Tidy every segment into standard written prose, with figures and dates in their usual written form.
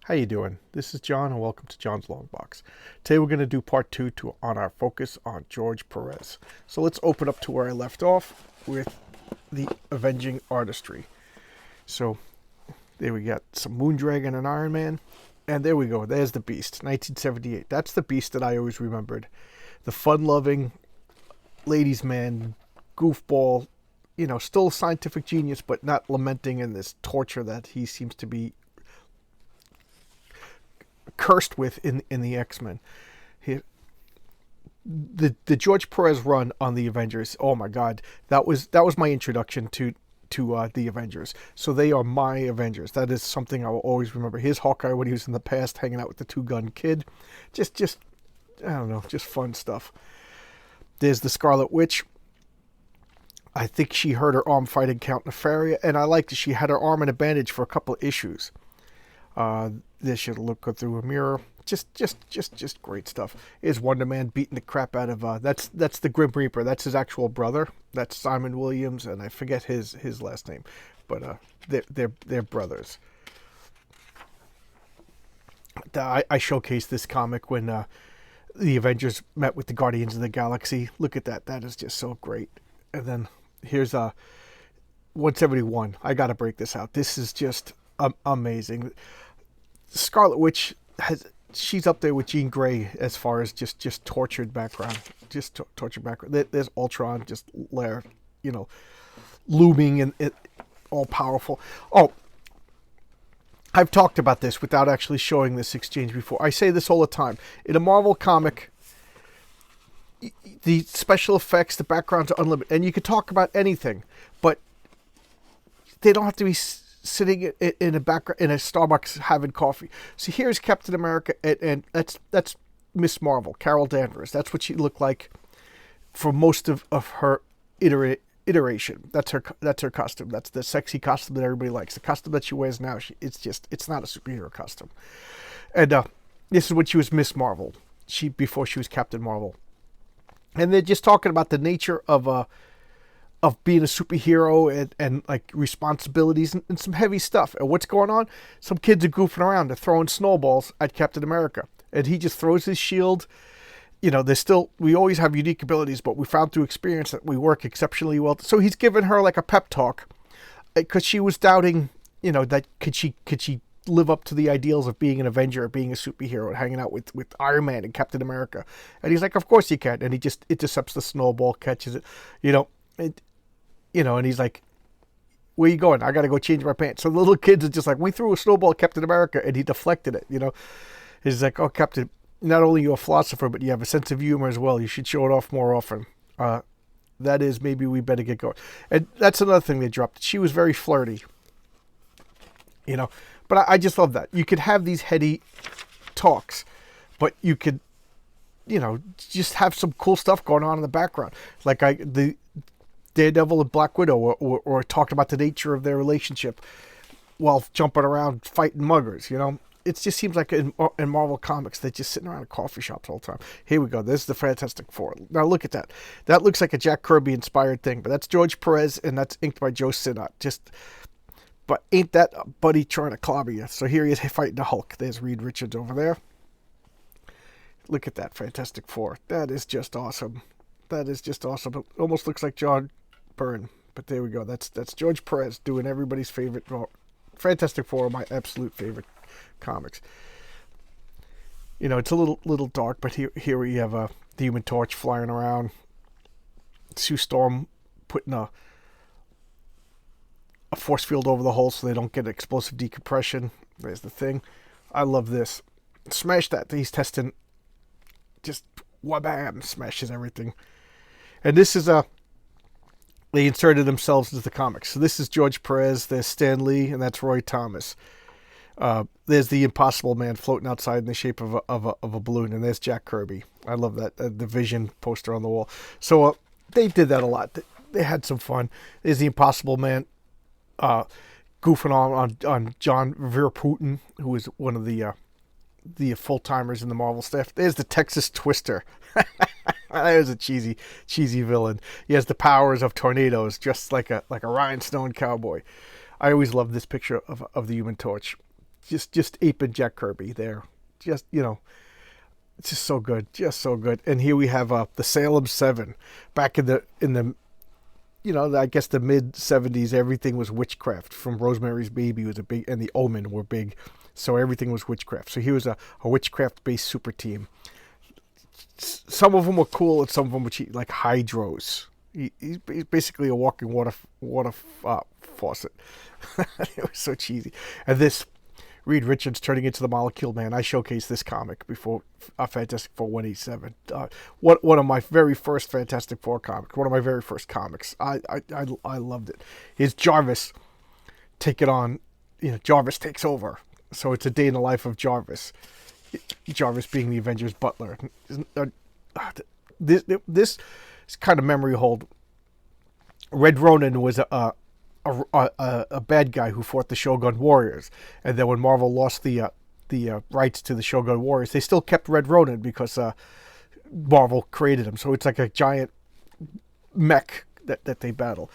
How you doing? This is John, and welcome to John's Long Box. Today we're going to do part two on our focus on George Perez. So let's open up to where I left off with the Avenging Artistry. So there we got some Moondragon and Iron Man, and there we go. There's the Beast, 1978. That's the Beast that I always remembered. The fun-loving ladies' man, goofball, still a scientific genius, but not lamenting in this torture that he seems to be cursed with in the X-Men. The George Perez run on the Avengers. Oh my God, that was my introduction to the Avengers. So they are my Avengers. That is something I will always remember. His Hawkeye when he was in the past, hanging out with the two-gun kid, just I don't know, just fun stuff. There's the Scarlet Witch. I think she hurt her arm fighting Count Nefaria, and I liked that she had her arm in a bandage for a couple of issues. This should look good through a mirror. Just great stuff. Is Wonder Man beating the crap out of that's the Grim Reaper. That's his actual brother. That's Simon Williams, and I forget his last name, but they're brothers. I showcased this comic when the Avengers met with the Guardians of the Galaxy. Look at that. That is just so great. And then here's 171. I got to break this out. This is just amazing. Scarlet Witch she's up there with Jean Grey as far as just tortured background, tortured background. There's Ultron just there, looming and all powerful. Oh, I've talked about this without actually showing this exchange before. I say this all the time. In a Marvel comic, the special effects, the backgrounds are unlimited, and you can talk about anything, but they don't have to be sitting in a Starbucks having coffee. So here's Captain America, and that's Miss Marvel, Carol Danvers. That's what she looked like for most of her iteration. That's her costume. That's the sexy costume that everybody likes. The costume that she wears now, it's not a superhero costume. And this is when she was Miss Marvel. Before she was Captain Marvel. And they're just talking about the nature of being a superhero and like responsibilities and some heavy stuff. And what's going on? Some kids are goofing around. They're throwing snowballs at Captain America. And he just throws his shield. We always have unique abilities, but we found through experience that we work exceptionally well. So he's giving her like a pep talk because she was doubting, that could she live up to the ideals of being an Avenger, being a superhero, and hanging out with Iron Man and Captain America. And he's like, of course you can. And he just intercepts the snowball, catches it, and he's like, where you going? I got to go change my pants. So the little kids are just like, we threw a snowball at Captain America, and he deflected it, He's like, oh, Captain, not only are you a philosopher, but you have a sense of humor as well. You should show it off more often. That is, maybe we better get going. And that's another thing they dropped. She was very flirty, But I just love that. You could have these heady talks, but you could, just have some cool stuff going on in the background. Like the Daredevil and Black Widow or talked about the nature of their relationship while jumping around fighting muggers, It just seems like in Marvel Comics, they're just sitting around in coffee shops all the time. Here we go. This is the Fantastic Four. Now look at that. That looks like a Jack Kirby-inspired thing, but that's George Perez, and that's inked by Joe Sinnott. But ain't that a buddy trying to clobber you? So here he is fighting the Hulk. There's Reed Richards over there. Look at that Fantastic Four. That is just awesome. It almost looks like John Byrne, but there we go. That's George Perez doing everybody's favorite. Fantastic Four are my absolute favorite comics. It's a little dark, but here we have the Human Torch flying around. Sue Storm putting a force field over the hole so they don't get explosive decompression. There's the Thing. I love this. Smash that. He's testing. Just wham, smashes everything. And this is they inserted themselves into the comics. So this is George Perez, there's Stan Lee, and that's Roy Thomas. There's the Impossible Man floating outside in the shape of a balloon, and there's Jack Kirby. I love that, the Vision poster on the wall. So they did that a lot. They had some fun. There's the Impossible Man goofing on John Putin, who is one of the full-timers in the Marvel staff. There's the Texas Twister. There's a cheesy villain. He has the powers of tornadoes, just like a rhinestone cowboy. I always loved this picture of the Human Torch. just aping Jack Kirby there. Just, it's just so good, just so good. And here we have the Salem 7, back in the I guess the mid 70s. Everything was witchcraft. From Rosemary's Baby was a big, and The Omen were big, so everything was witchcraft. So here was a witchcraft based super team. Some of them were cool, and some of them were cheap, like Hydros. He's basically a walking water faucet. It was so cheesy. And this Reed Richards turning into the Molecule Man. I showcased this comic before Fantastic Four 187. One of my very first Fantastic Four comics. One of my very first comics. I loved it. Here's Jarvis taking on, Jarvis takes over. So it's a day in the life of Jarvis. Jarvis being the Avengers' butler. This is kind of memory hold. Red Ronin was a bad guy who fought the Shogun Warriors, and then when Marvel lost the rights to the Shogun Warriors, they still kept Red Ronin because Marvel created him. So it's like a giant mech that they battle.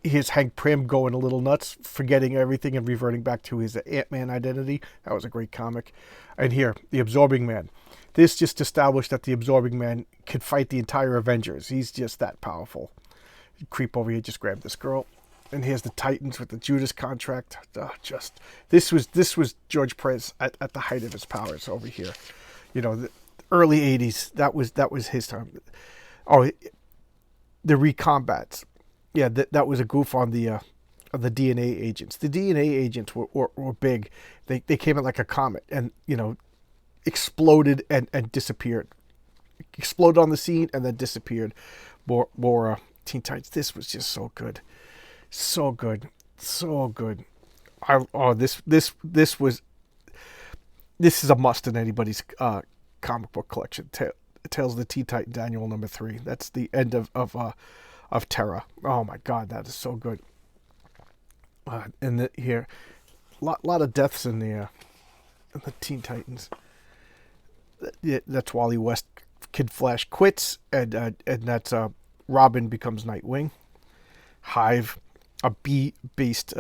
Here's Hank Pym going a little nuts, forgetting everything and reverting back to his Ant-Man identity. That was a great comic. And here, the Absorbing Man. This just established that the Absorbing Man could fight the entire Avengers. He's just that powerful. You creep over here, just grab this girl. And here's the Titans with the Judas contract. This was George Perez at the height of his powers over here. The early 80s. That was his time. Oh, the Recombats. Yeah, that was a goof on the DNA agents. The DNA agents were big. They came in like a comet and, exploded and disappeared. Exploded on the scene and then disappeared. More Teen Titans. This was just so good. So good. So good. This is a must in anybody's comic book collection. Tales of the Teen Titans Annual number 3. That's the end of Terra. Oh my God, that is so good. And here, lot of deaths in the Teen Titans. That's Wally West. Kid Flash quits, and that's Robin becomes Nightwing. Hive, a B-based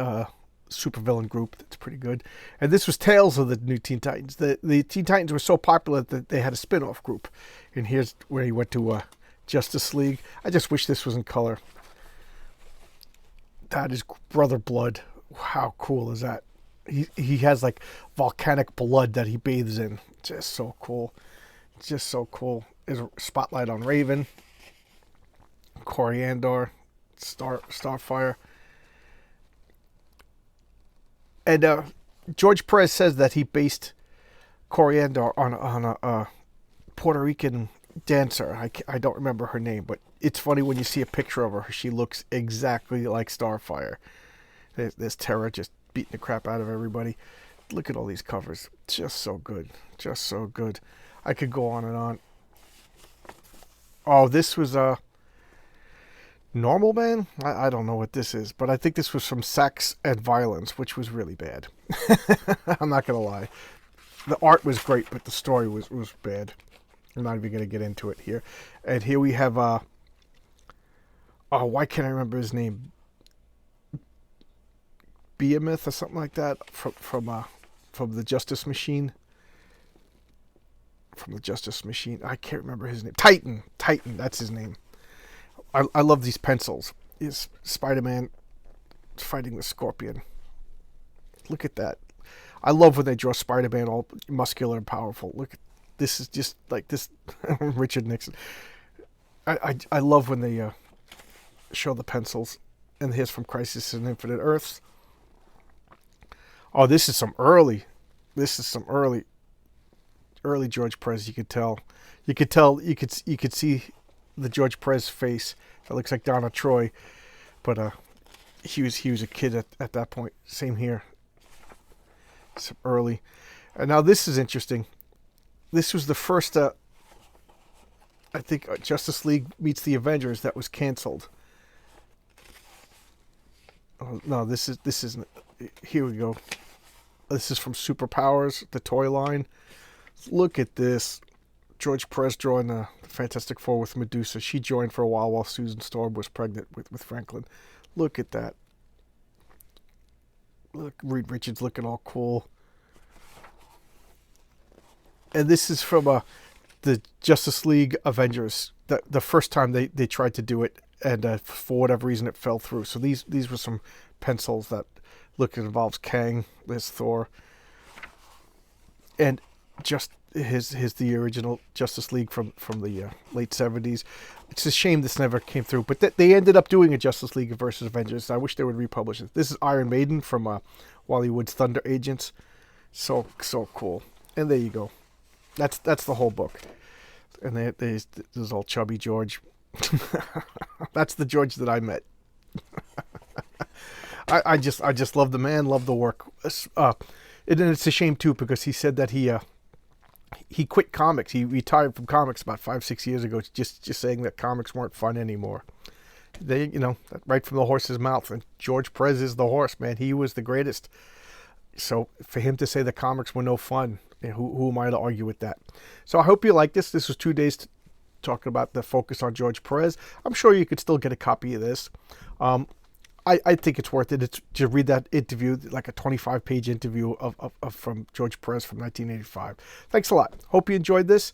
supervillain group that's pretty good. And this was Tales of the New Teen Titans. The Teen Titans were so popular that they had a spin-off group. And here's where he went to Justice League. I just wish this was in color. That is Brother Blood. How cool is that? He has like volcanic blood that he bathes in. Just so cool. Just so cool. There's a spotlight on Raven, Coriandor, Starfire. And George Perez says that he based Coriandor on a Puerto Rican dancer. I don't remember her name, but it's funny when you see a picture of her. She looks exactly like Starfire. There's Terra just beating the crap out of everybody. Look at all these covers. Just so good. Just so good. I could go on and on. Oh, this was Normal Man? I don't know what this is, but I think this was from Sex and Violence, which was really bad. I'm not going to lie. The art was great, but the story was bad. I'm not even going to get into it here. And here we have, why can't I remember his name? Behemoth or something like that from the Justice Machine. From the Justice Machine. I can't remember his name. Titan, that's his name. I love these pencils. Is Spider-Man fighting the Scorpion. Look at that. I love when they draw Spider-Man all muscular and powerful. Look, this is just like this. Richard Nixon. I love when they show the pencils. And here's from Crisis on Infinite Earths. Oh, this is some early George Perez. You could see the George Perez face. That looks like Donna Troy, but he was a kid at that point. Same here. Some early. And now this is interesting. This was the first, I think, Justice League meets the Avengers that was canceled. Oh, no, this isn't. Here we go. This is from Superpowers, the toy line. Look at this. George Perez drawing the Fantastic Four with Medusa. She joined for a while Susan Storm was pregnant with Franklin. Look at that. Look, Reed Richards looking all cool. And this is from the Justice League Avengers. The first time they tried to do it, and for whatever reason it fell through. So these were some pencils that look, it involves Kang, there's Thor, and just his the original Justice League from the late 70s. It's a shame this never came through, but they ended up doing a Justice League versus Avengers. I wish they would republish it. This is Iron Maiden from Wally Wood's Thunder Agents. So cool. And there you go. That's the whole book. And there's all chubby George. That's the George that I met. I just love the man, love the work. And it's a shame too, because he said that he quit comics. He retired from comics about 5-6 years ago, just saying that comics weren't fun anymore. They, right from the horse's mouth. And George Perez is the horse, man. He was the greatest. So for him to say the comics were no fun, who am I to argue with that? So I hope you like this. This was 2 days talking about the focus on George Perez. I'm sure you could still get a copy of this. I think it's worth it. It's to read that interview, like a 25-page interview of from George Perez from 1985. Thanks a lot. Hope you enjoyed this.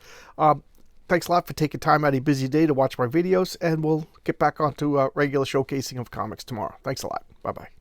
Thanks a lot for taking time out of your busy day to watch my videos, and we'll get back onto regular showcasing of comics tomorrow. Thanks a lot. Bye-bye.